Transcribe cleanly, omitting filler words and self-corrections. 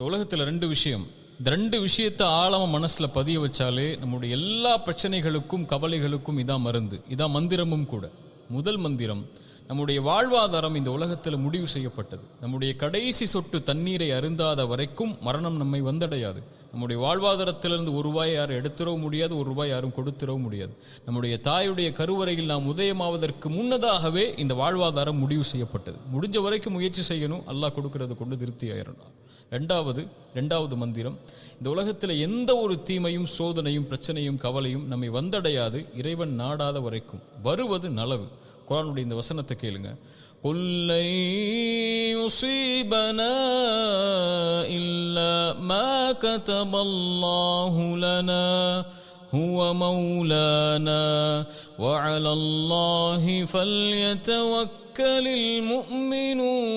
உலகத்தில் ரெண்டு விஷயம், இந்த ரெண்டு விஷயத்தை ஆழமா மனசுல பதிய வச்சாலே நம்முடைய எல்லா பிரச்சனைகளுக்கும் கவலைகளுக்கும் இதான் மருந்து, இதான் மந்திரமும் கூட. முதல் மந்திரம், நம்முடைய வாழ்வாதாரம் இந்த உலகத்தில் முடிவு செய்யப்பட்டது. நம்முடைய கடைசி சொட்டு தண்ணீரை அருந்தாத வரைக்கும் மரணம் நம்மை வந்தடையாது. நம்முடைய வாழ்வாதாரத்திலிருந்து ஒரு ரூபாய் யாரும் எடுத்துடவும் முடியாது, ஒரு ரூபாய் யாரும் கொடுத்துடவும் முடியாது. நம்முடைய தாயுடைய கருவறையில் நாம் உதயமாவதற்கு முன்னதாகவே இந்த வாழ்வாதாரம் முடிவு செய்யப்பட்டது. முடிஞ்ச வரைக்கும் முயற்சி செய்யணும், அல்லாஹ் கொடுக்கறத கொண்டு திருப்தி ஆயிடணும். ரெண்டாவது மந்திரம், இந்த உலகத்தில் எந்த ஒரு தீமையும் சோதனையும் பிரச்சனையும் கவலையும் நம்மை வந்தடையாது இறைவன் நாடாத வரைக்கும். வருவது நலவு. குர்ஆனுடைய இந்த வசனத்தை கேளுங்க. குல் லை யுஸீபனா இல்லா மா கதபல்லாஹு லனா ஹுவ மௌலானா வ அலல்லாஹி ஃபல்யதவக்கலில் முஃமினூன்.